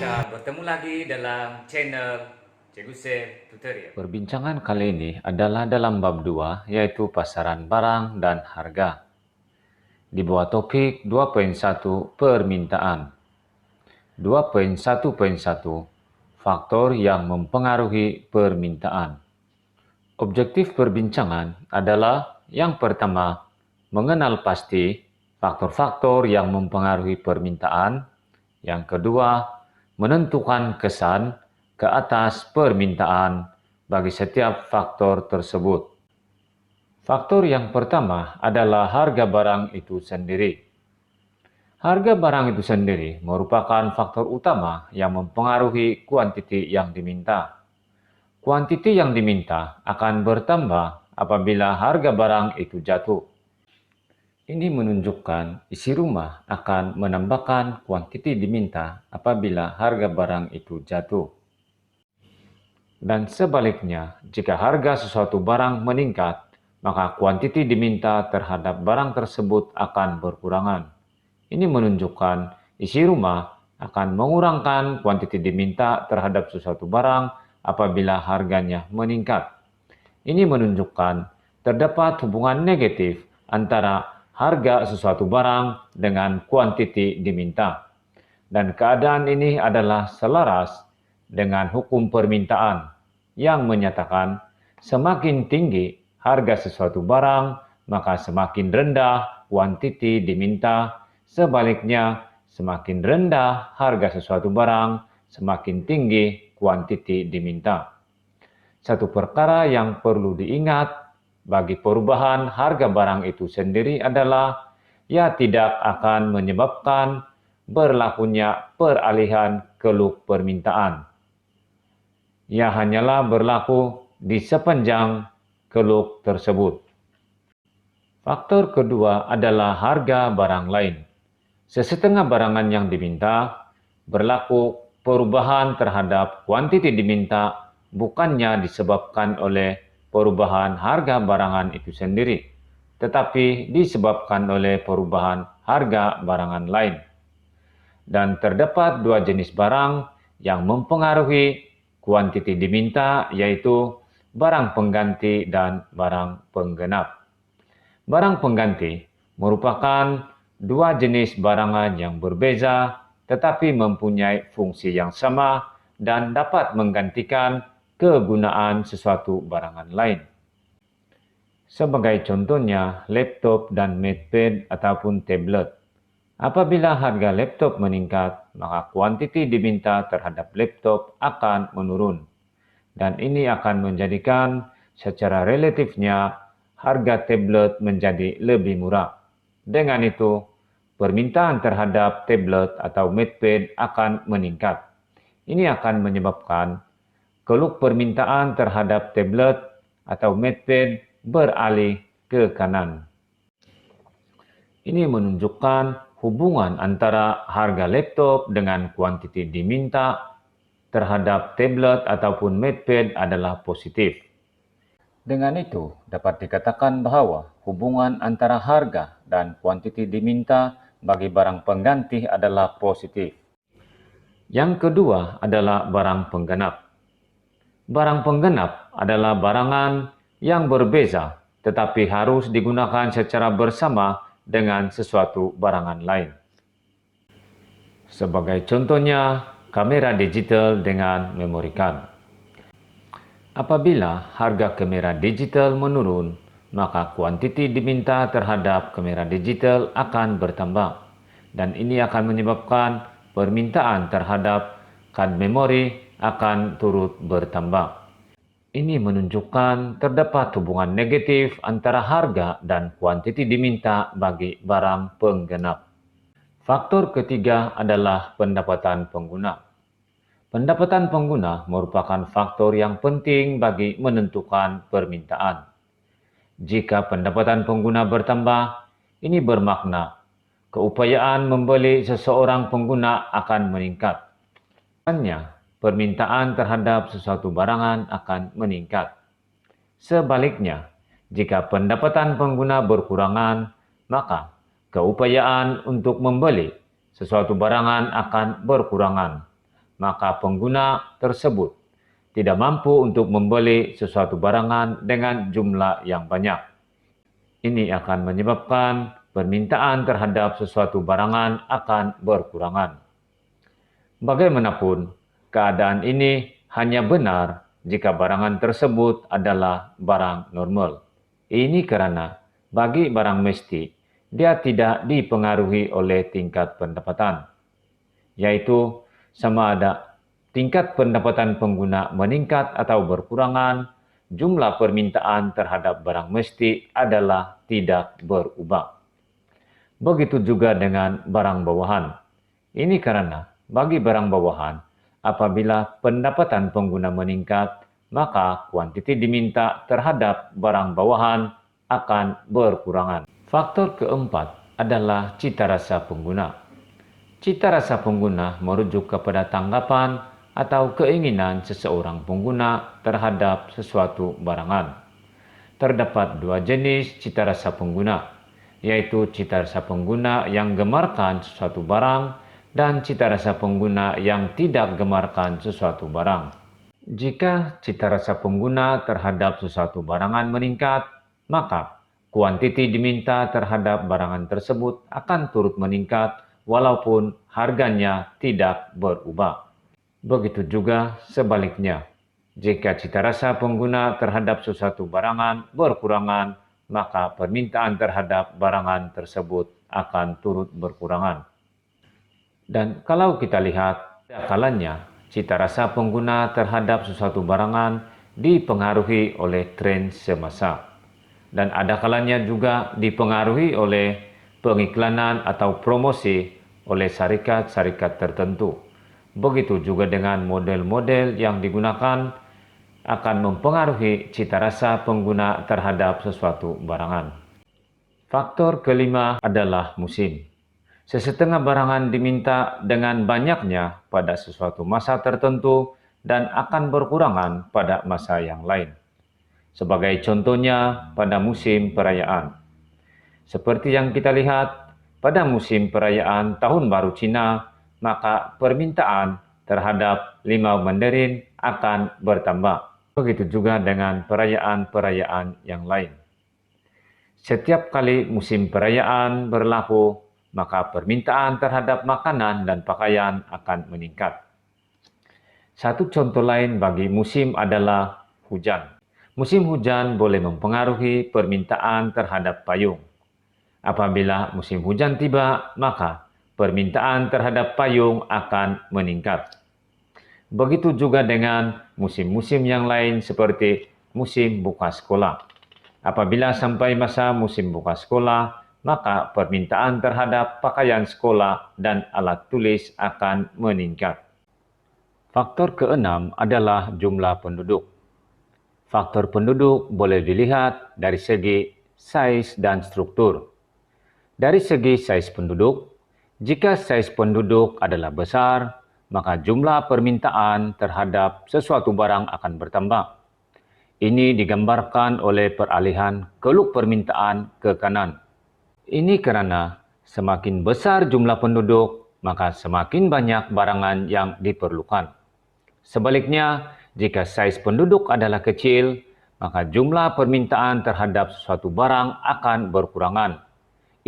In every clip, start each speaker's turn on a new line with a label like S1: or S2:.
S1: kita bertemu lagi dalam channel Cikgu Sef Tutorial.
S2: Perbincangan kali ini adalah dalam bab 2, yaitu pasaran barang dan harga. Di bawah topik 2.1 permintaan. 2.1.1 faktor yang mempengaruhi permintaan. Objektif perbincangan adalah yang pertama, mengenal pasti faktor-faktor yang mempengaruhi permintaan. Yang kedua, menentukan kesan ke atas permintaan bagi setiap faktor tersebut. Faktor yang pertama adalah harga barang itu sendiri. Harga barang itu sendiri merupakan faktor utama yang mempengaruhi kuantiti yang diminta. Kuantiti yang diminta akan bertambah apabila harga barang itu jatuh. Ini menunjukkan isi rumah akan menambahkan kuantiti diminta apabila harga barang itu jatuh. Dan sebaliknya, jika harga sesuatu barang meningkat, maka kuantiti diminta terhadap barang tersebut akan berkurangan. Ini menunjukkan isi rumah akan mengurangkan kuantiti diminta terhadap sesuatu barang apabila harganya meningkat. Ini menunjukkan terdapat hubungan negatif antara harga sesuatu barang dengan kuantiti diminta. Dan keadaan ini adalah selaras dengan hukum permintaan yang menyatakan semakin tinggi harga sesuatu barang, maka semakin rendah kuantiti diminta. Sebaliknya, semakin rendah harga sesuatu barang, semakin tinggi kuantiti diminta. Satu perkara yang perlu diingat bagi perubahan harga barang itu sendiri adalah ia tidak akan menyebabkan berlakunya peralihan keluk permintaan. Ia hanyalah berlaku di sepanjang keluk tersebut. Faktor kedua adalah harga barang lain. Sesetengah barangan yang diminta, berlaku perubahan terhadap kuantiti diminta bukannya disebabkan oleh perubahan harga barangan itu sendiri, tetapi disebabkan oleh perubahan harga barangan lain. Dan terdapat dua jenis barang yang mempengaruhi kuantiti diminta, yaitu barang pengganti dan barang penggenap. Barang pengganti merupakan dua jenis barangan yang berbeza tetapi mempunyai fungsi yang sama dan dapat menggantikan kegunaan sesuatu barangan lain. Sebagai contohnya, laptop dan MatePad ataupun tablet. Apabila harga laptop meningkat, maka kuantiti diminta terhadap laptop akan menurun. Dan ini akan menjadikan secara relatifnya harga tablet menjadi lebih murah. Dengan itu, permintaan terhadap tablet atau MatePad akan meningkat. Ini akan menyebabkan keluk permintaan terhadap tablet atau MatePad beralih ke kanan. Ini menunjukkan hubungan antara harga laptop dengan kuantiti diminta terhadap tablet ataupun MatePad adalah positif. Dengan itu, dapat dikatakan bahwa hubungan antara harga dan kuantiti diminta bagi barang pengganti adalah positif. Yang kedua adalah barang penggenap. Barang penggenap adalah barangan yang berbeza, tetapi harus digunakan secara bersama dengan sesuatu barangan lain. Sebagai contohnya, kamera digital dengan memori card. Apabila harga kamera digital menurun, maka kuantiti diminta terhadap kamera digital akan bertambah. Dan ini akan menyebabkan permintaan terhadap kad memori akan turut bertambah. Ini menunjukkan terdapat hubungan negatif antara harga dan kuantiti diminta bagi barang penggenap. Faktor ketiga adalah pendapatan pengguna. Pendapatan pengguna merupakan faktor yang penting bagi menentukan permintaan. Jika pendapatan pengguna bertambah, ini bermakna keupayaan membeli seseorang pengguna akan meningkat. Hanya permintaan terhadap sesuatu barangan akan meningkat. Sebaliknya, jika pendapatan pengguna berkurangan, maka keupayaan untuk membeli sesuatu barangan akan berkurangan. maka pengguna tersebut tidak mampu untuk membeli sesuatu barangan dengan jumlah yang banyak. Ini akan menyebabkan permintaan terhadap sesuatu barangan akan berkurangan. Bagaimanapun, keadaan ini hanya benar jika barangan tersebut adalah barang normal. Ini karena bagi barang mesti, dia tidak dipengaruhi oleh tingkat pendapatan, yaitu sama ada tingkat pendapatan pengguna meningkat atau berkurangan, jumlah permintaan terhadap barang mesti adalah tidak berubah. Begitu juga dengan barang bawahan. Ini karena bagi barang bawahan, apabila pendapatan pengguna meningkat, maka kuantiti diminta terhadap barang bawahan akan berkurangan. Faktor keempat adalah cita rasa pengguna. Cita rasa pengguna merujuk kepada tanggapan atau keinginan seseorang pengguna terhadap sesuatu barangan. Terdapat dua jenis cita rasa pengguna, yaitu cita rasa pengguna yang gemarkan sesuatu barang dan cita rasa pengguna yang tidak gemarkan sesuatu barang. Jika cita rasa pengguna terhadap sesuatu barangan meningkat, maka kuantiti diminta terhadap barangan tersebut akan turut meningkat walaupun harganya tidak berubah. Begitu juga sebaliknya, jika cita rasa pengguna terhadap sesuatu barangan berkurangan, maka permintaan terhadap barangan tersebut akan turut berkurangan. Dan kalau kita lihat, ada kalanya cita rasa pengguna terhadap sesuatu barangan dipengaruhi oleh tren semasa. Dan ada kalanya juga dipengaruhi oleh pengiklanan atau promosi oleh syarikat-syarikat tertentu. Begitu juga dengan model-model yang digunakan akan mempengaruhi cita rasa pengguna terhadap sesuatu barangan. Faktor kelima adalah musim. Sesetengah barangan diminta dengan banyaknya pada sesuatu masa tertentu dan akan berkurangan pada masa yang lain. Sebagai contohnya pada musim perayaan. Seperti yang kita lihat, pada musim perayaan Tahun Baru Cina, maka permintaan terhadap limau mandarin akan bertambah. Begitu juga dengan perayaan-perayaan yang lain. Setiap kali musim perayaan berlaku, maka permintaan terhadap makanan dan pakaian akan meningkat. Satu contoh lain bagi musim adalah hujan. Musim hujan boleh mempengaruhi permintaan terhadap payung. Apabila musim hujan tiba, maka permintaan terhadap payung akan meningkat. Begitu juga dengan musim-musim yang lain seperti musim buka sekolah. Apabila sampai masa musim buka sekolah, maka permintaan terhadap pakaian sekolah dan alat tulis akan meningkat. Faktor keenam adalah jumlah penduduk. Faktor penduduk boleh dilihat dari segi saiz dan struktur. Dari segi saiz penduduk, jika saiz penduduk adalah besar, maka jumlah permintaan terhadap sesuatu barang akan bertambah. Ini digambarkan oleh peralihan keluk permintaan ke kanan. Ini karena semakin besar jumlah penduduk, maka semakin banyak barangan yang diperlukan. Sebaliknya, jika saiz penduduk adalah kecil, maka jumlah permintaan terhadap suatu barang akan berkurangan.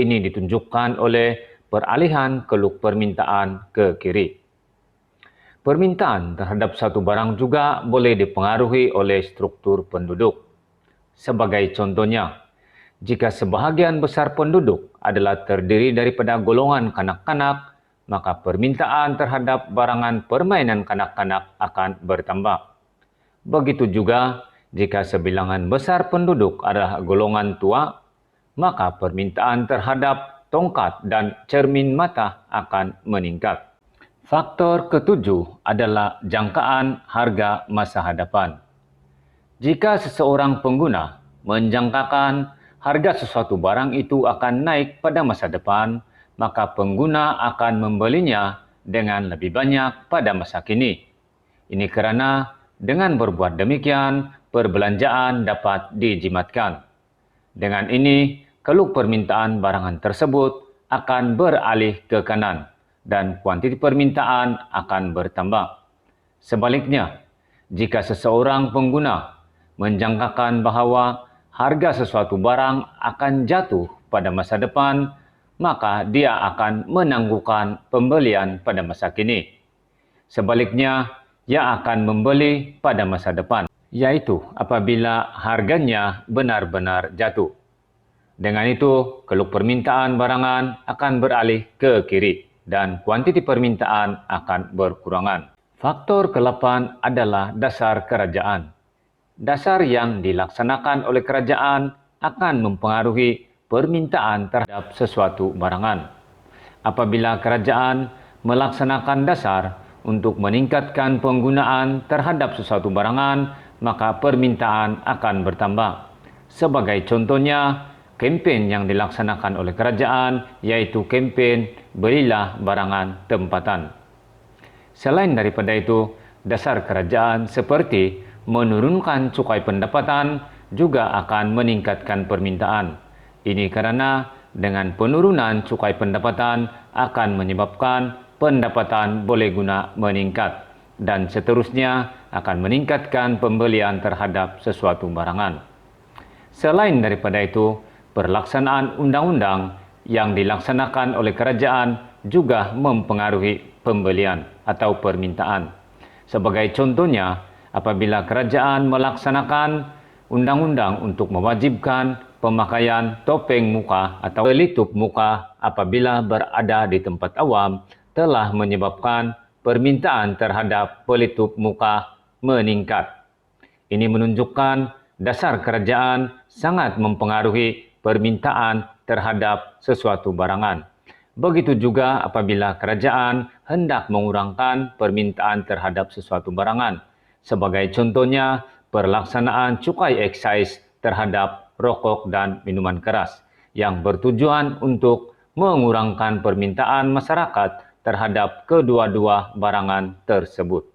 S2: Ini ditunjukkan oleh peralihan keluk permintaan ke kiri. Permintaan terhadap satu barang juga boleh dipengaruhi oleh struktur penduduk. Sebagai contohnya, jika sebahagian besar penduduk adalah terdiri daripada golongan kanak-kanak, maka permintaan terhadap barangan permainan kanak-kanak akan bertambah. Begitu juga jika sebilangan besar penduduk adalah golongan tua, maka permintaan terhadap tongkat dan cermin mata akan meningkat. Faktor ketujuh adalah jangkaan harga masa hadapan. Jika seseorang pengguna menjangkakan harga sesuatu barang itu akan naik pada masa depan, maka pengguna akan membelinya dengan lebih banyak pada masa kini. Ini karena dengan berbuat demikian, perbelanjaan dapat dijimatkan. Dengan ini, keluk permintaan barangan tersebut akan beralih ke kanan dan kuantiti permintaan akan bertambah. Sebaliknya, jika seseorang pengguna menjangkakan bahwa harga sesuatu barang akan jatuh pada masa depan, maka dia akan menangguhkan pembelian pada masa kini. Sebaliknya, ia akan membeli pada masa depan, yaitu apabila harganya benar-benar jatuh. Dengan itu, keluk permintaan barangan akan beralih ke kiri dan kuantiti permintaan akan berkurangan. Faktor ke-8 adalah dasar kerajaan. Dasar yang dilaksanakan oleh kerajaan akan mempengaruhi permintaan terhadap sesuatu barangan. Apabila kerajaan melaksanakan dasar untuk meningkatkan penggunaan terhadap sesuatu barangan, maka permintaan akan bertambah. Sebagai contohnya, kempen yang dilaksanakan oleh kerajaan yaitu kempen belilah barangan tempatan. Selain daripada itu, dasar kerajaan seperti menurunkan cukai pendapatan juga akan meningkatkan permintaan. Ini karena dengan penurunan cukai pendapatan akan menyebabkan pendapatan boleh guna meningkat dan seterusnya akan meningkatkan pembelian terhadap sesuatu barangan. Selain daripada itu, pelaksanaan undang-undang yang dilaksanakan oleh kerajaan juga mempengaruhi pembelian atau permintaan. Sebagai contohnya, apabila kerajaan melaksanakan undang-undang untuk mewajibkan pemakaian topeng muka atau pelitup muka apabila berada di tempat awam, telah menyebabkan permintaan terhadap pelitup muka meningkat. Ini menunjukkan dasar kerajaan sangat mempengaruhi permintaan terhadap sesuatu barangan. Begitu juga apabila kerajaan hendak mengurangkan permintaan terhadap sesuatu barangan. Sebagai contohnya, pelaksanaan cukai excise terhadap rokok dan minuman keras yang bertujuan untuk mengurangkan permintaan masyarakat terhadap kedua-dua barangan tersebut.